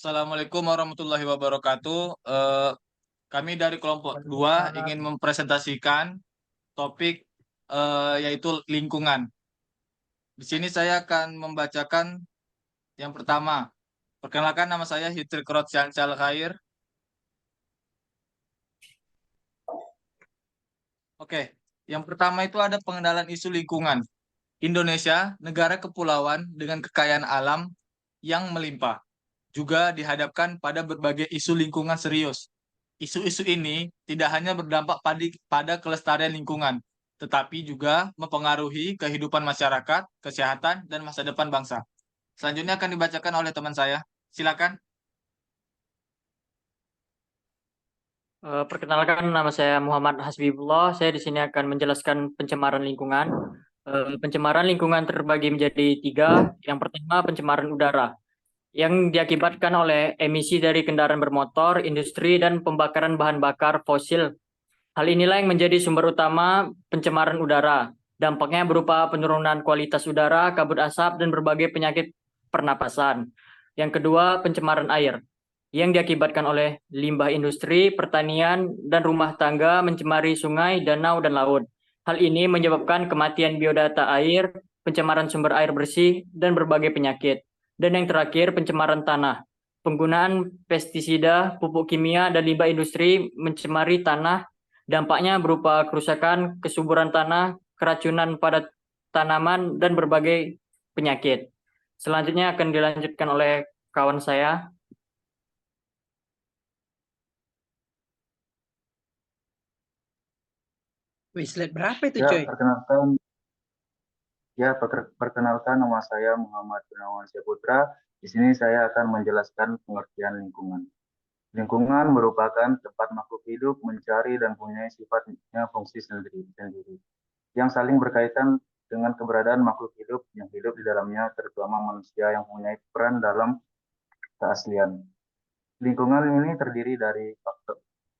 Assalamualaikum warahmatullahi wabarakatuh. Kami dari kelompok 2 ingin mempresentasikan topik yaitu lingkungan. Di sini saya akan membacakan yang pertama. Perkenalkan, nama saya Hitri Krot Syansal Khair. Oke, yang pertama itu ada pengenalan isu lingkungan. Indonesia, negara kepulauan dengan kekayaan alam yang melimpah, juga dihadapkan pada berbagai isu lingkungan serius. Isu-isu ini tidak hanya berdampak pada kelestarian lingkungan, tetapi juga mempengaruhi kehidupan masyarakat, kesehatan, dan masa depan bangsa. Selanjutnya akan dibacakan oleh teman saya. Silakan. Perkenalkan, nama saya Muhammad Hasbibullah. Saya di sini akan menjelaskan pencemaran lingkungan. Pencemaran lingkungan terbagi menjadi 3. Yang pertama, pencemaran udara yang diakibatkan oleh emisi dari kendaraan bermotor, industri, dan pembakaran bahan bakar fosil. Hal inilah yang menjadi sumber utama pencemaran udara. Dampaknya berupa penurunan kualitas udara, kabut asap, dan berbagai penyakit pernapasan. Yang kedua, pencemaran air yang diakibatkan oleh limbah industri, pertanian, dan rumah tangga mencemari sungai, danau, dan laut. Hal ini menyebabkan kematian biodata air, pencemaran sumber air bersih, dan berbagai penyakit. Dan yang terakhir, pencemaran tanah. Penggunaan pestisida, pupuk kimia, dan limbah industri mencemari tanah. Dampaknya berupa kerusakan kesuburan tanah, keracunan pada tanaman, dan berbagai penyakit. Selanjutnya akan dilanjutkan oleh kawan saya. Slide berapa itu, Ya, coy? perkenalkan nama saya Muhammad Gunawan Saputra. Di sini saya akan menjelaskan pengertian lingkungan. Lingkungan merupakan tempat makhluk hidup mencari dan punya sifatnya fungsi sendiri, yang saling berkaitan dengan keberadaan makhluk hidup yang hidup di dalamnya, terutama manusia yang mempunyai peran dalam keaslian. Lingkungan ini terdiri dari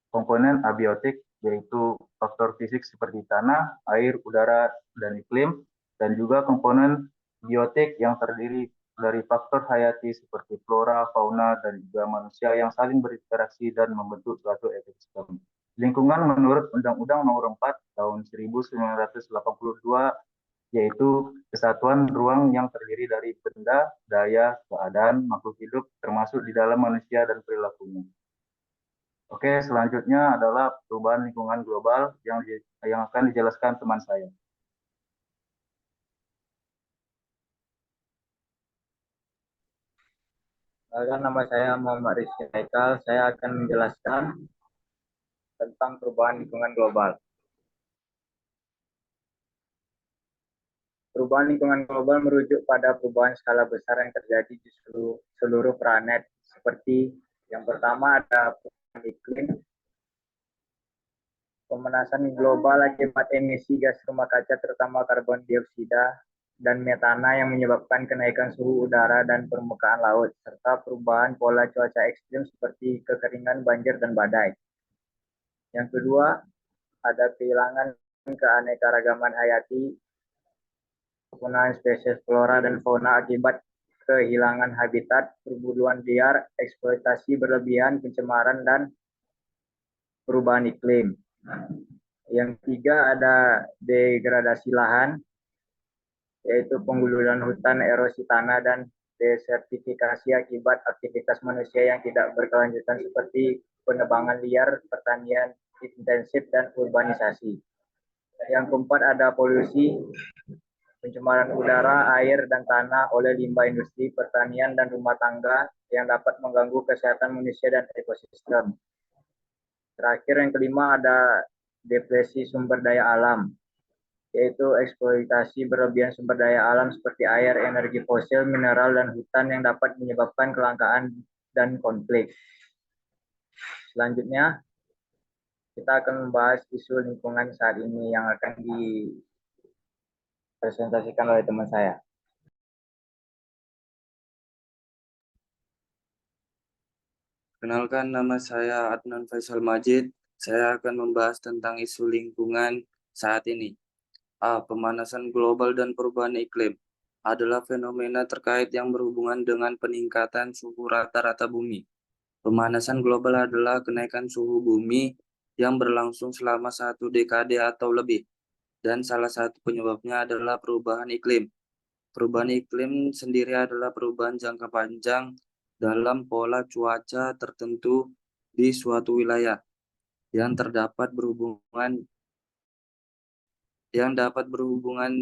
komponen abiotik, yaitu faktor fisik seperti tanah, air, udara, dan iklim, dan juga komponen biotik yang terdiri dari faktor hayati seperti flora, fauna, dan juga manusia yang saling berinteraksi dan membentuk suatu ekosistem. Lingkungan menurut Undang-Undang Nomor 4 Tahun 1982, yaitu kesatuan ruang yang terdiri dari benda, daya, keadaan, makhluk hidup, termasuk di dalam manusia dan perilakunya. Oke, selanjutnya adalah perubahan lingkungan global yang akan dijelaskan teman saya. Nama saya Muhammad Rizky Haikal. Saya akan menjelaskan tentang perubahan lingkungan global. Perubahan lingkungan global merujuk pada perubahan skala besar yang terjadi di seluruh planet. Seperti yang pertama ada perubahan iklim, pemanasan global akibat emisi gas rumah kaca terutama karbon dioksida dan metana yang menyebabkan kenaikan suhu udara dan permukaan laut, serta perubahan pola cuaca ekstrim seperti kekeringan, banjir, dan badai. Yang kedua, ada kehilangan keanekaragaman hayati, kepunaan spesies flora dan fauna akibat kehilangan habitat, perburuan liar, eksploitasi berlebihan, pencemaran, dan perubahan iklim. Yang ketiga, ada degradasi lahan, yaitu pengguluran hutan, erosi tanah, dan desertifikasi akibat aktivitas manusia yang tidak berkelanjutan seperti penebangan liar, pertanian intensif, dan urbanisasi. Yang keempat ada polusi, pencemaran udara, air, dan tanah oleh limbah industri, pertanian, dan rumah tangga yang dapat mengganggu kesehatan manusia dan ekosistem. Terakhir yang kelima ada depresi sumber daya alam, yaitu eksploitasi berlebihan sumber daya alam seperti air, energi fosil, mineral, dan hutan yang dapat menyebabkan kelangkaan dan konflik. Selanjutnya, kita akan membahas isu lingkungan saat ini yang akan dipresentasikan oleh teman saya. Kenalkan, nama saya Adnan Faisal Majid. Saya akan membahas tentang isu lingkungan saat ini. Pemanasan global dan perubahan iklim. adalah fenomena terkait yang berhubungan dengan peningkatan suhu rata-rata bumi. Pemanasan global adalah kenaikan suhu bumi yang berlangsung selama 1 dekade atau lebih, dan salah satu penyebabnya adalah perubahan iklim. Perubahan iklim sendiri adalah perubahan jangka panjang dalam pola cuaca tertentu di suatu wilayah yang dapat berhubungan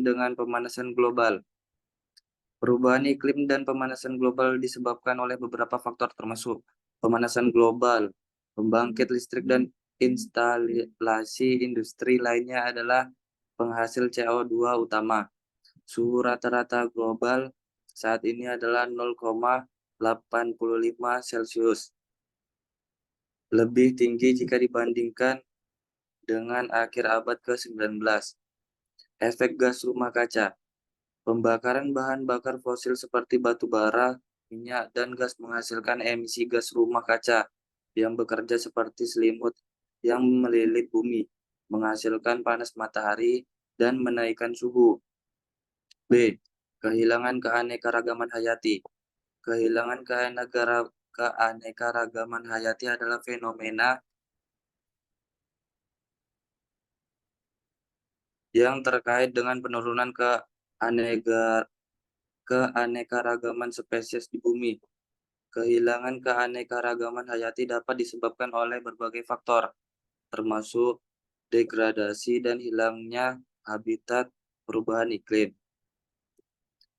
dengan pemanasan global. Perubahan iklim dan pemanasan global disebabkan oleh beberapa faktor termasuk pemanasan global, pembangkit listrik dan instalasi industri lainnya adalah penghasil CO2 utama. Suhu rata-rata global saat ini adalah 0,85 Celcius. Lebih tinggi jika dibandingkan dengan akhir abad ke-19. Efek gas rumah kaca. Pembakaran bahan bakar fosil seperti batu bara, minyak, dan gas menghasilkan emisi gas rumah kaca yang bekerja seperti selimut yang melilit bumi, menghasilkan panas matahari, dan menaikkan suhu. B. Kehilangan keanekaragaman hayati. Kehilangan keanekaragaman hayati adalah fenomena yang terkait dengan penurunan keanekaragaman spesies di bumi. Kehilangan keanekaragaman hayati dapat disebabkan oleh berbagai faktor, termasuk degradasi dan hilangnya habitat, perubahan iklim,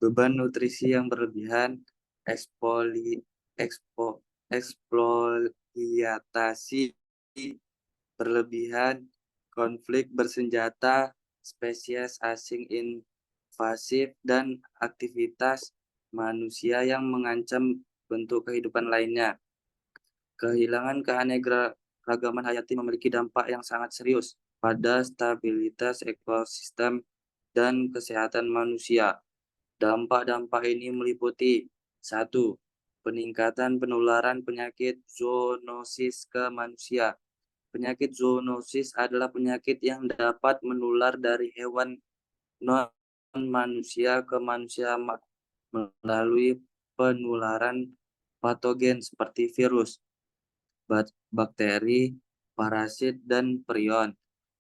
beban nutrisi yang berlebihan, eksploitasi berlebihan, konflik bersenjata, spesies asing invasif, dan aktivitas manusia yang mengancam bentuk kehidupan lainnya. Kehilangan keanekaragaman hayati memiliki dampak yang sangat serius pada stabilitas ekosistem dan kesehatan manusia. Dampak-dampak ini meliputi 1. Peningkatan penularan penyakit zoonosis ke manusia. Penyakit zoonosis adalah penyakit yang dapat menular dari hewan non-manusia ke manusia melalui penularan patogen seperti virus, bakteri, parasit, dan prion.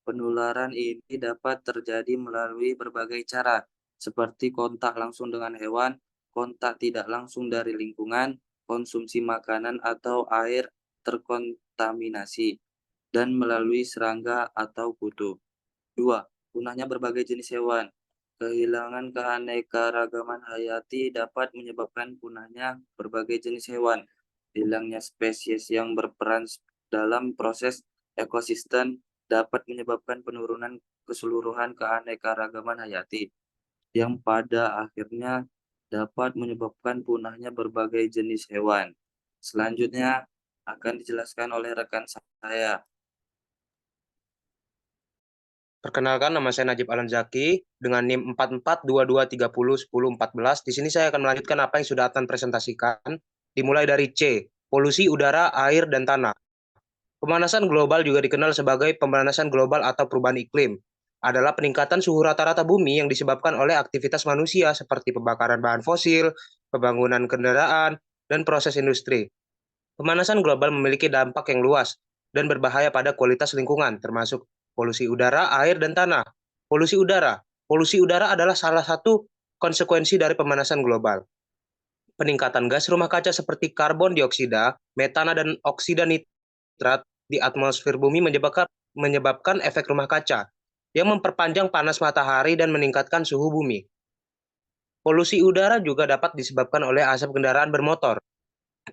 Penularan ini dapat terjadi melalui berbagai cara, seperti kontak langsung dengan hewan, kontak tidak langsung dari lingkungan, konsumsi makanan atau air terkontaminasi, dan melalui serangga atau kutu. 2. Punahnya berbagai jenis hewan. Kehilangan keanekaragaman hayati dapat menyebabkan punahnya berbagai jenis hewan. Hilangnya spesies yang berperan dalam proses ekosistem dapat menyebabkan penurunan keseluruhan keanekaragaman hayati, yang pada akhirnya dapat menyebabkan punahnya berbagai jenis hewan. Selanjutnya akan dijelaskan oleh rekan saya. Perkenalkan, nama saya Najib Alan Zaki dengan NIM 4422301014. Di sini saya akan melanjutkan apa yang sudah Atan presentasikan, dimulai dari C, polusi udara, air, dan tanah. Pemanasan global juga dikenal sebagai pemanasan global atau perubahan iklim, adalah peningkatan suhu rata-rata bumi yang disebabkan oleh aktivitas manusia seperti pembakaran bahan fosil, pembangunan kendaraan, dan proses industri. Pemanasan global memiliki dampak yang luas dan berbahaya pada kualitas lingkungan, termasuk polusi udara, air, dan tanah. Polusi udara. Polusi udara adalah salah satu konsekuensi dari pemanasan global. Peningkatan gas rumah kaca seperti karbon dioksida, metana, dan oksida nitrat di atmosfer bumi menyebabkan efek rumah kaca yang memperpanjang panas matahari dan meningkatkan suhu bumi. Polusi udara juga dapat disebabkan oleh asap kendaraan bermotor,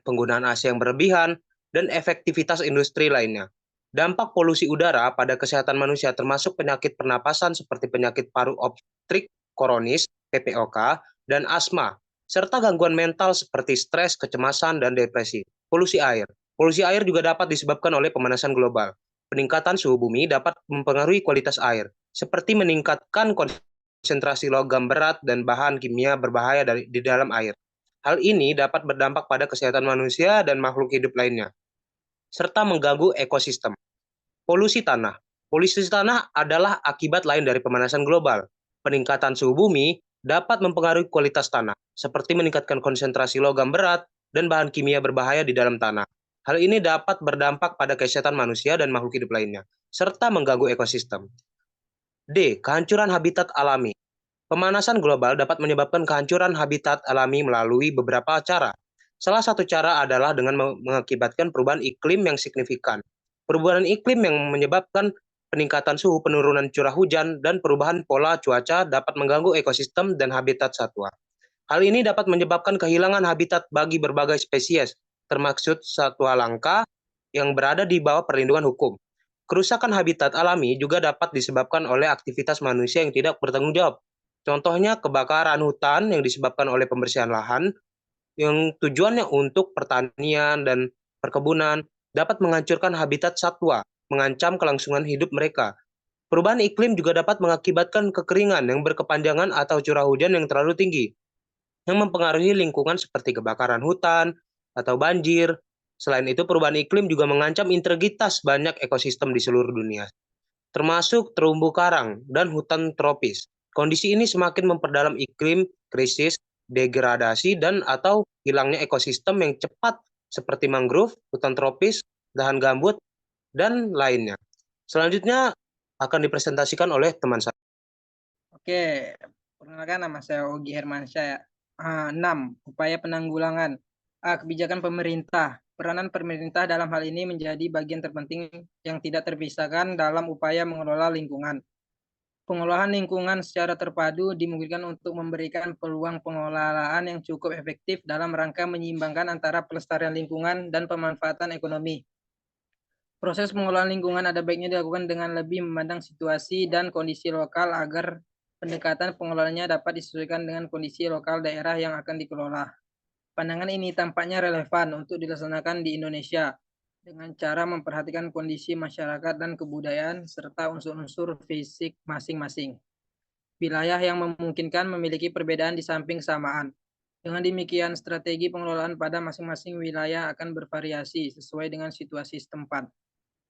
penggunaan AC yang berlebihan, dan efektivitas industri lainnya. Dampak polusi udara pada kesehatan manusia termasuk penyakit pernapasan seperti penyakit paru obstruk kronis, PPOK, dan asma, serta gangguan mental seperti stres, kecemasan, dan depresi. Polusi air. Polusi air juga dapat disebabkan oleh pemanasan global. Peningkatan suhu bumi dapat mempengaruhi kualitas air, seperti meningkatkan konsentrasi logam berat dan bahan kimia berbahaya di dalam air. Hal ini dapat berdampak pada kesehatan manusia dan makhluk hidup lainnya, serta mengganggu ekosistem. Polusi tanah. Polusi tanah adalah akibat lain dari pemanasan global. Peningkatan suhu bumi dapat mempengaruhi kualitas tanah, seperti meningkatkan konsentrasi logam berat dan bahan kimia berbahaya di dalam tanah. Hal ini dapat berdampak pada kesehatan manusia dan makhluk hidup lainnya, serta mengganggu ekosistem. D. Kehancuran habitat alami. Pemanasan global dapat menyebabkan kehancuran habitat alami melalui beberapa cara. Salah satu cara adalah dengan mengakibatkan perubahan iklim yang signifikan. Perubahan iklim yang menyebabkan peningkatan suhu, penurunan curah hujan, dan perubahan pola cuaca dapat mengganggu ekosistem dan habitat satwa. Hal ini dapat menyebabkan kehilangan habitat bagi berbagai spesies, termasuk satwa langka yang berada di bawah perlindungan hukum. Kerusakan habitat alami juga dapat disebabkan oleh aktivitas manusia yang tidak bertanggung jawab. Contohnya kebakaran hutan yang disebabkan oleh pembersihan lahan yang tujuannya untuk pertanian dan perkebunan dapat menghancurkan habitat satwa, mengancam kelangsungan hidup mereka. Perubahan iklim juga dapat mengakibatkan kekeringan yang berkepanjangan atau curah hujan yang terlalu tinggi, yang mempengaruhi lingkungan seperti kebakaran hutan atau banjir. Selain itu, perubahan iklim juga mengancam integritas banyak ekosistem di seluruh dunia, termasuk terumbu karang dan hutan tropis. Kondisi ini semakin memperdalam iklim, krisis, degradasi, dan atau hilangnya ekosistem yang cepat seperti mangrove, hutan tropis, lahan gambut, dan lainnya. Selanjutnya akan dipresentasikan oleh teman saya. Oke, perkenalkan nama saya Ogi Hermansyah. 6. Upaya penanggulangan. Kebijakan pemerintah. Peranan pemerintah dalam hal ini menjadi bagian terpenting yang tidak terpisahkan dalam upaya mengelola lingkungan. Pengelolaan lingkungan secara terpadu dimungkinkan untuk memberikan peluang pengelolaan yang cukup efektif dalam rangka menyeimbangkan antara pelestarian lingkungan dan pemanfaatan ekonomi. Proses pengelolaan lingkungan ada baiknya dilakukan dengan lebih memandang situasi dan kondisi lokal agar pendekatan pengelolaannya dapat disesuaikan dengan kondisi lokal daerah yang akan dikelola. Pandangan ini tampaknya relevan untuk dilaksanakan di Indonesia dengan cara memperhatikan kondisi masyarakat dan kebudayaan serta unsur-unsur fisik masing-masing. Wilayah yang memungkinkan memiliki perbedaan di samping kesamaan. Dengan demikian, strategi pengelolaan pada masing-masing wilayah akan bervariasi sesuai dengan situasi setempat.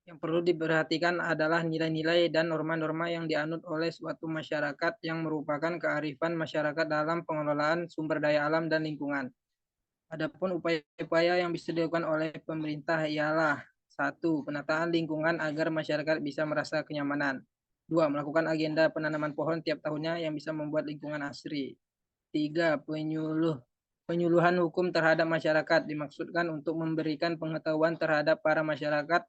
Yang perlu diperhatikan adalah nilai-nilai dan norma-norma yang dianut oleh suatu masyarakat yang merupakan kearifan masyarakat dalam pengelolaan sumber daya alam dan lingkungan. Adapun upaya-upaya yang bisa dilakukan oleh pemerintah ialah 1. Penataan lingkungan agar masyarakat bisa merasa kenyamanan. 2. Melakukan agenda penanaman pohon tiap tahunnya yang bisa membuat lingkungan asri. 3. Penyuluhan hukum terhadap masyarakat dimaksudkan untuk memberikan pengetahuan terhadap para masyarakat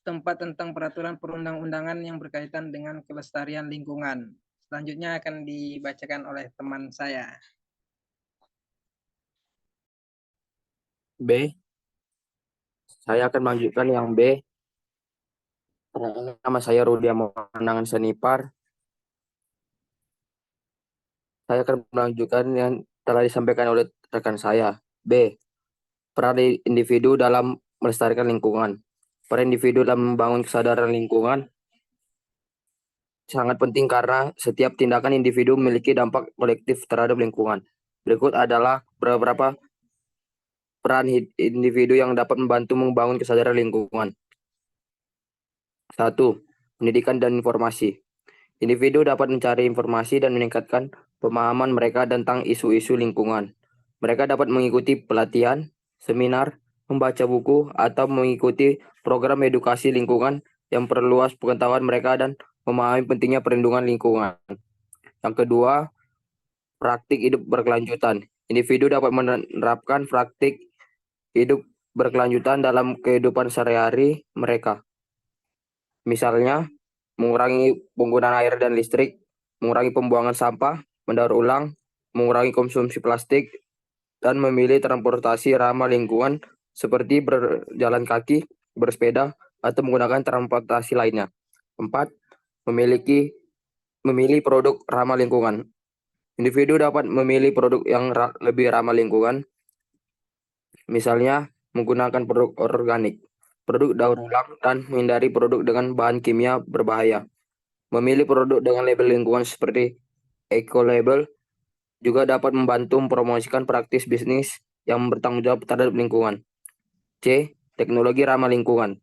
setempat tentang peraturan perundang-undangan yang berkaitan dengan kelestarian lingkungan. Selanjutnya akan dibacakan oleh teman saya. B. Saya akan melanjutkan yang B. Nama saya Rudi Amonangan Senipar. Saya akan melanjutkan yang telah disampaikan oleh rekan saya. B. Peran individu dalam melestarikan lingkungan. Peran individu dalam membangun kesadaran lingkungan sangat penting karena setiap tindakan individu memiliki dampak kolektif terhadap lingkungan. Berikut adalah beberapa peran individu yang dapat membantu membangun kesadaran lingkungan. 1. Pendidikan dan informasi. Individu dapat mencari informasi dan meningkatkan pemahaman mereka tentang isu-isu lingkungan. Mereka dapat mengikuti pelatihan, seminar, membaca buku, atau mengikuti program edukasi lingkungan yang perluas pengetahuan mereka dan memahami pentingnya perlindungan lingkungan. Yang kedua, praktik hidup berkelanjutan. Individu dapat menerapkan praktik hidup berkelanjutan dalam kehidupan sehari-hari mereka. Misalnya, mengurangi penggunaan air dan listrik, mengurangi pembuangan sampah, mendaur ulang, mengurangi konsumsi plastik, dan memilih transportasi ramah lingkungan seperti berjalan kaki, bersepeda, atau menggunakan transportasi lainnya. 4. Memilih produk ramah lingkungan. Individu dapat memilih produk yang lebih ramah lingkungan, misalnya menggunakan produk organik, produk daur ulang, dan menghindari produk dengan bahan kimia berbahaya. Memilih produk dengan label lingkungan seperti eco-label juga dapat membantu mempromosikan praktis bisnis yang bertanggung jawab terhadap lingkungan. C. Teknologi ramah lingkungan.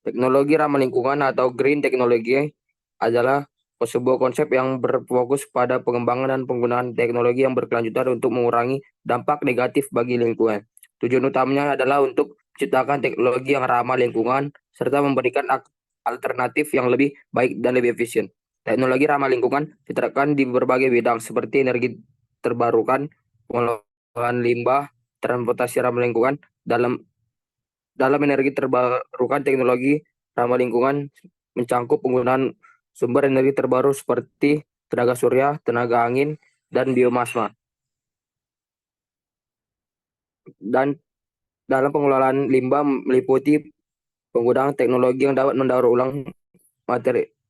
Teknologi ramah lingkungan atau green technology adalah sebuah konsep yang berfokus pada pengembangan dan penggunaan teknologi yang berkelanjutan untuk mengurangi dampak negatif bagi lingkungan. Tujuan utamanya adalah untuk menciptakan teknologi yang ramah lingkungan serta memberikan alternatif yang lebih baik dan lebih efisien. Teknologi ramah lingkungan diterapkan di berbagai bidang seperti energi terbarukan, pengolahan limbah, transportasi ramah lingkungan. Dalam energi terbarukan, teknologi ramah lingkungan mencangkup penggunaan sumber energi terbaru seperti tenaga surya, tenaga angin, dan biomasa. Dan dalam pengelolaan limbah meliputi penggunaan teknologi yang dapat mendaur ulang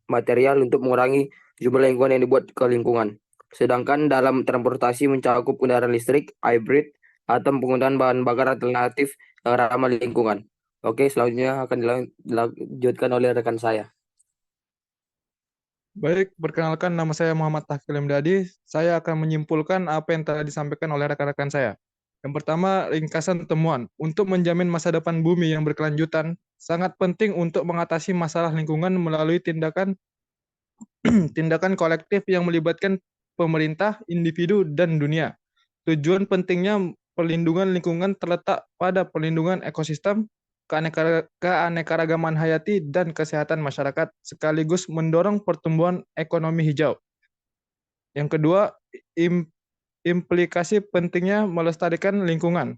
material untuk mengurangi jumlah lingkungan yang dibuat ke lingkungan. Sedangkan dalam transportasi mencakup kendaraan listrik, hybrid, atau penggunaan bahan bakar alternatif yang ramah lingkungan. Oke, selanjutnya akan dilanjutkan oleh rekan saya. Baik, perkenalkan nama saya Muhammad Tahfil Imdadi. Saya akan menyimpulkan apa yang telah disampaikan oleh rekan-rekan saya. Yang pertama, ringkasan temuan. Untuk menjamin masa depan bumi yang berkelanjutan, sangat penting untuk mengatasi masalah lingkungan melalui tindakan kolektif yang melibatkan pemerintah, individu, dan dunia. Tujuan pentingnya perlindungan lingkungan terletak pada perlindungan ekosistem, keanekaragaman hayati, dan kesehatan masyarakat, sekaligus mendorong pertumbuhan ekonomi hijau. Yang kedua, implikasi pentingnya melestarikan lingkungan.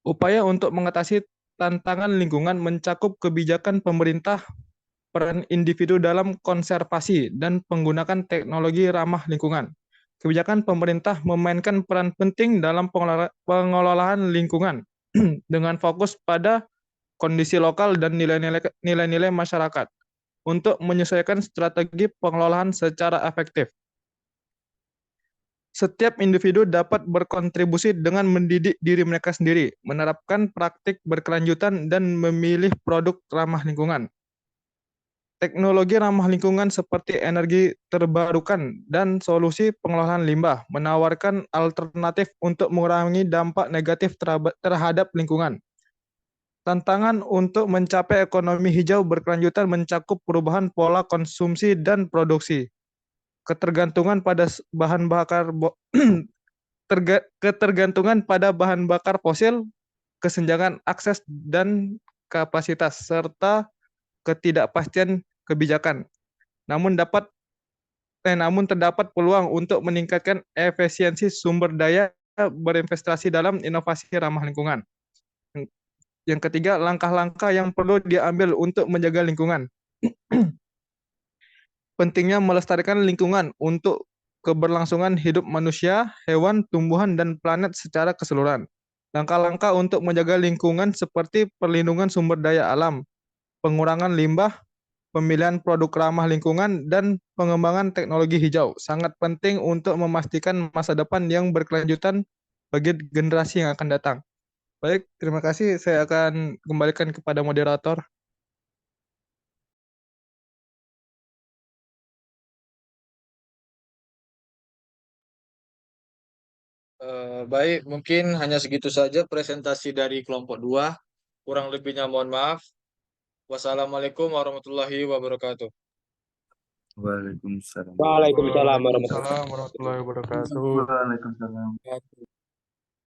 Upaya untuk mengatasi tantangan lingkungan mencakup kebijakan pemerintah, peran individu dalam konservasi, dan penggunaan teknologi ramah lingkungan. Kebijakan pemerintah memainkan peran penting dalam pengelolaan lingkungan dengan fokus pada kondisi lokal dan nilai-nilai masyarakat untuk menyesuaikan strategi pengelolaan secara efektif. Setiap individu dapat berkontribusi dengan mendidik diri mereka sendiri, menerapkan praktik berkelanjutan, dan memilih produk ramah lingkungan. Teknologi ramah lingkungan seperti energi terbarukan dan solusi pengelolaan limbah menawarkan alternatif untuk mengurangi dampak negatif terhadap lingkungan. Tantangan untuk mencapai ekonomi hijau berkelanjutan mencakup perubahan pola konsumsi dan produksi, ketergantungan pada bahan bakar fosil, kesenjangan akses dan kapasitas, serta ketidakpastian kebijakan. Namun terdapat peluang untuk meningkatkan efisiensi sumber daya, berinvestasi dalam inovasi ramah lingkungan. Yang ketiga, langkah-langkah yang perlu diambil untuk menjaga lingkungan. Pentingnya melestarikan lingkungan untuk keberlangsungan hidup manusia, hewan, tumbuhan, dan planet secara keseluruhan. Langkah-langkah untuk menjaga lingkungan seperti perlindungan sumber daya alam, pengurangan limbah, pemilihan produk ramah lingkungan, dan pengembangan teknologi hijau sangat penting untuk memastikan masa depan yang berkelanjutan bagi generasi yang akan datang. Baik, terima kasih. Saya akan kembalikan kepada moderator. Baik, mungkin hanya segitu saja presentasi dari kelompok 2. Kurang lebihnya mohon maaf. Wassalamualaikum warahmatullahi wabarakatuh. Waalaikumsalam. Waalaikumsalam warahmatullahi wabarakatuh. Waalaikumsalam.